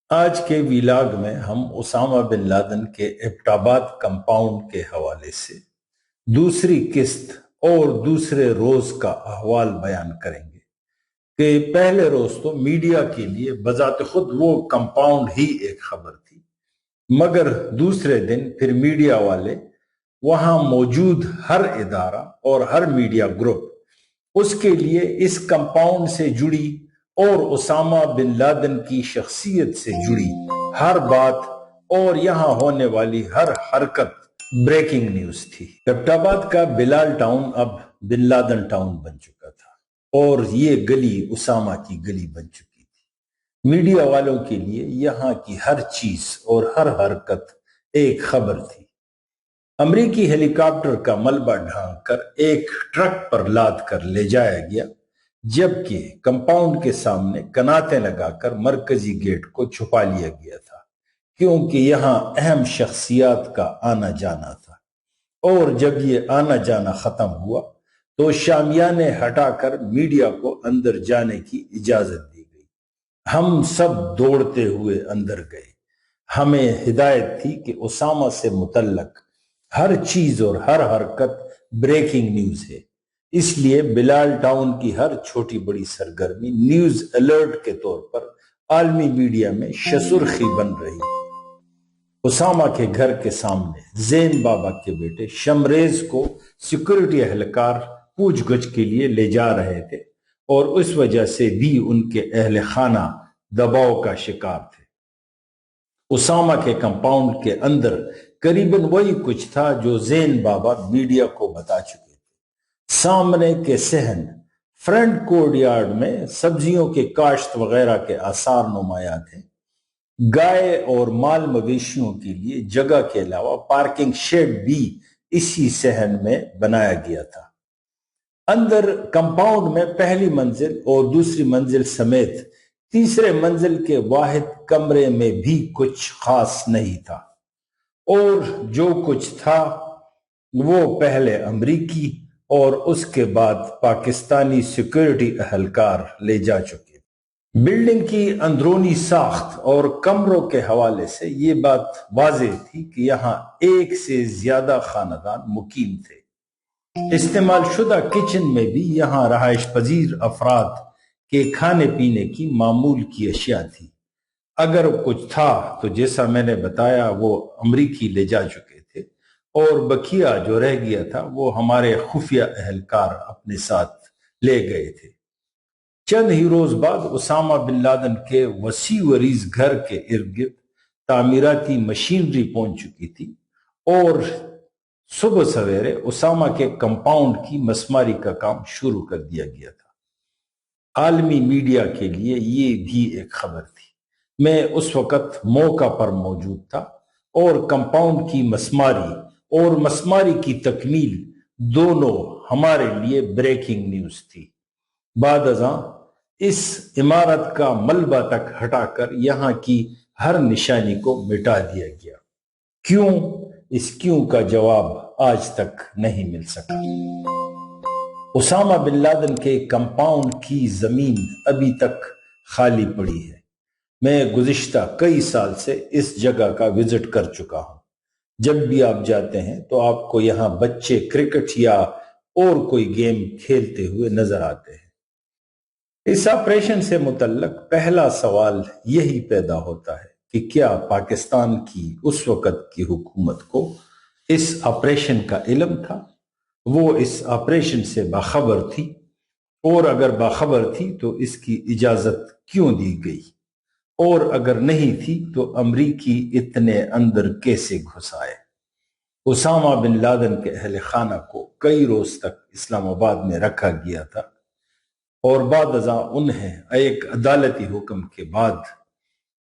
آج کے ویلاگ میں ہم اسامہ بن لادن کے ایبٹ آباد کمپاؤنڈ کے حوالے سے دوسری قسط اور دوسرے روز کا احوال بیان کریں گے کہ پہلے روز تو میڈیا کے لیے بذات خود وہ کمپاؤنڈ ہی ایک خبر تھی، مگر دوسرے دن پھر میڈیا والے وہاں موجود ہر ادارہ اور ہر میڈیا گروپ اس کے لیے اس کمپاؤنڈ سے جڑی اور اسامہ بن لادن کی شخصیت سے جڑی ہر بات اور یہاں ہونے والی ہر حرکت بریکنگ نیوز تھی۔ ایبٹ آباد کا بلال ٹاؤن اب بن لادن ٹاؤن بن چکا تھا اور یہ گلی اسامہ کی گلی بن چکی تھی۔ میڈیا والوں کے لیے یہاں کی ہر چیز اور ہر حرکت ایک خبر تھی۔ امریکی ہیلی کاپٹر کا ملبہ ڈھانک کر ایک ٹرک پر لاد کر لے جایا گیا، جبکہ کمپاؤنڈ کے سامنے کناتیں لگا کر مرکزی گیٹ کو چھپا لیا گیا تھا، کیونکہ یہاں اہم شخصیات کا آنا جانا تھا۔ اور جب یہ آنا جانا ختم ہوا تو شامیانے ہٹا کر میڈیا کو اندر جانے کی اجازت دی گئی۔ ہم سب دوڑتے ہوئے اندر گئے۔ ہمیں ہدایت تھی کہ اسامہ سے متعلق ہر چیز اور ہر حرکت بریکنگ نیوز ہے، اس لیے بلال ٹاؤن کی ہر چھوٹی بڑی سرگرمی نیوز الرٹ کے طور پر عالمی میڈیا میں شسرخی بن رہی تھی۔ اسامہ کے گھر کے سامنے زین بابا کے بیٹے شمریز کو سیکورٹی اہلکار پوچھ گچھ کے لیے لے جا رہے تھے اور اس وجہ سے بھی ان کے اہل خانہ دباؤ کا شکار تھے۔ اسامہ کے کمپاؤنڈ کے اندر قریباً وہی کچھ تھا جو زین بابا میڈیا کو بتا چکے تھے۔ سامنے کے صحن فرنٹ کورٹ یارڈ میں سبزیوں کے کاشت وغیرہ کے آثار نمایاں تھے۔ گائے اور مال مویشیوں کے لیے جگہ کے علاوہ پارکنگ شیڈ بھی اسی صحن میں بنایا گیا تھا۔ اندر کمپاؤنڈ میں پہلی منزل اور دوسری منزل سمیت تیسرے منزل کے واحد کمرے میں بھی کچھ خاص نہیں تھا، اور جو کچھ تھا وہ پہلے امریکی اور اس کے بعد پاکستانی سیکورٹی اہلکار لے جا چکے۔ بلڈنگ کی اندرونی ساخت اور کمروں کے حوالے سے یہ بات واضح تھی کہ یہاں ایک سے زیادہ خاندان مقیم تھے۔ استعمال شدہ کچن میں بھی یہاں رہائش پذیر افراد کے کھانے پینے کی معمول کی اشیاء تھی۔ اگر کچھ تھا تو جیسا میں نے بتایا وہ امریکی لے جا چکے تھے، اور بقیہ جو رہ گیا تھا وہ ہمارے خفیہ اہلکار اپنے ساتھ لے گئے تھے۔ چند ہی روز بعد اسامہ بن لادن کے وسیع وریز گھر کے ارد گرد تعمیراتی مشینری پہنچ چکی تھی، اور صبح سویرے اسامہ کے کمپاؤنڈ کی مسماری کا کام شروع کر دیا گیا تھا۔ عالمی میڈیا کے لیے یہ بھی ایک خبر تھی۔ میں اس وقت موقع پر موجود تھا، اور کمپاؤنڈ کی مسماری اور مسماری کی تکمیل دونوں ہمارے لیے بریکنگ نیوز تھی۔ بعد ازاں اس عمارت کا ملبہ تک ہٹا کر یہاں کی ہر نشانی کو مٹا دیا گیا۔ کیوں؟ اس کیوں کا جواب آج تک نہیں مل سکا۔ اسامہ بن لادن کے کمپاؤنڈ کی زمین ابھی تک خالی پڑی ہے۔ میں گزشتہ کئی سال سے اس جگہ کا وزٹ کر چکا ہوں۔ جب بھی آپ جاتے ہیں تو آپ کو یہاں بچے کرکٹ یا اور کوئی گیم کھیلتے ہوئے نظر آتے ہیں۔ اس آپریشن سے متعلق پہلا سوال یہی پیدا ہوتا ہے کہ کیا پاکستان کی اس وقت کی حکومت کو اس آپریشن کا علم تھا؟ وہ اس آپریشن سے باخبر تھی؟ اور اگر باخبر تھی تو اس کی اجازت کیوں دی گئی؟ اور اگر نہیں تھی تو امریکی اتنے اندر کیسے گھس آئے؟ اسامہ بن لادن کے اہل خانہ کو کئی روز تک اسلام آباد میں رکھا گیا تھا، اور بعد ازاں انہیں ایک عدالتی حکم کے بعد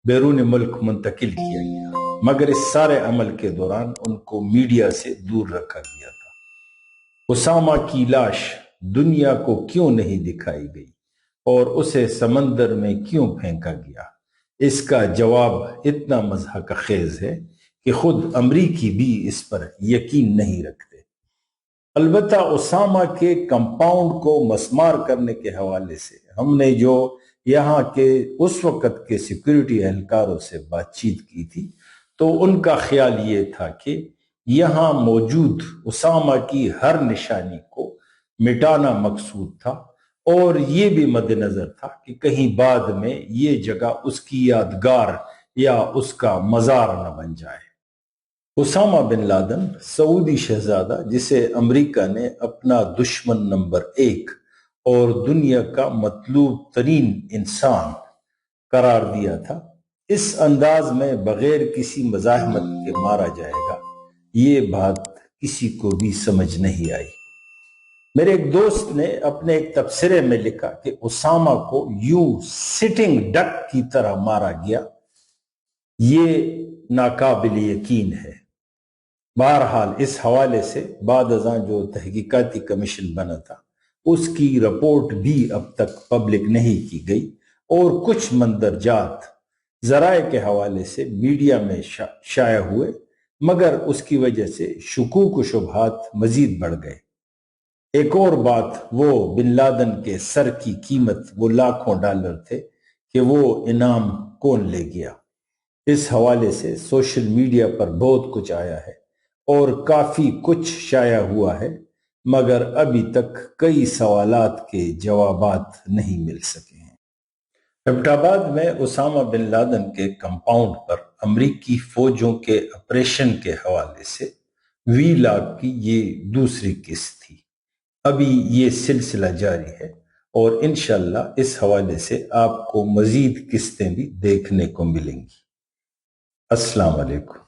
بیرون ملک منتقل کیا گیا، مگر اس سارے عمل کے دوران ان کو میڈیا سے دور رکھا گیا تھا۔ اسامہ کی لاش دنیا کو کیوں نہیں دکھائی گئی اور اسے سمندر میں کیوں پھینکا گیا؟ اس کا جواب اتنا مضحکہ خیز ہے کہ خود امریکی بھی اس پر یقین نہیں رکھتے۔ البتہ اسامہ کے کمپاؤنڈ کو مسمار کرنے کے حوالے سے ہم نے جو یہاں کے اس وقت کے سیکورٹی اہلکاروں سے بات چیت کی تھی تو ان کا خیال یہ تھا کہ یہاں موجود اسامہ کی ہر نشانی کو مٹانا مقصود تھا، اور یہ بھی مد نظر تھا کہ کہیں بعد میں یہ جگہ اس کی یادگار یا اس کا مزار نہ بن جائے۔ اسامہ بن لادن سعودی شہزادہ، جسے امریکہ نے اپنا دشمن نمبر 1 اور دنیا کا مطلوب ترین انسان قرار دیا تھا، اس انداز میں بغیر کسی مزاحمت کے مارا جائے گا، یہ بات کسی کو بھی سمجھ نہیں آئی۔ میرے ایک دوست نے اپنے ایک تبصرے میں لکھا کہ اسامہ کو یوں سٹنگ ڈک کی طرح مارا گیا، یہ ناقابل یقین ہے۔ بہرحال اس حوالے سے بعد ازاں جو تحقیقاتی کمیشن بنا تھا اس کی رپورٹ بھی اب تک پبلک نہیں کی گئی، اور کچھ مندرجات ذرائع کے حوالے سے میڈیا میں شائع ہوئے، مگر اس کی وجہ سے شکوک و شبہات مزید بڑھ گئے۔ ایک اور بات، وہ بن لادن کے سر کی قیمت وہ لاکھوں ڈالر تھے کہ وہ انعام کون لے گیا۔ اس حوالے سے سوشل میڈیا پر بہت کچھ آیا ہے اور کافی کچھ شائع ہوا ہے، مگر ابھی تک کئی سوالات کے جوابات نہیں مل سکے ہیں۔ ایبٹ آباد میں اسامہ بن لادن کے کمپاؤنڈ پر امریکی فوجوں کے آپریشن کے حوالے سے وی لاگ کی یہ دوسری قسط تھی۔ ابھی یہ سلسلہ جاری ہے اور انشاءاللہ اس حوالے سے آپ کو مزید قسطیں بھی دیکھنے کو ملیں گی۔ السلام علیکم۔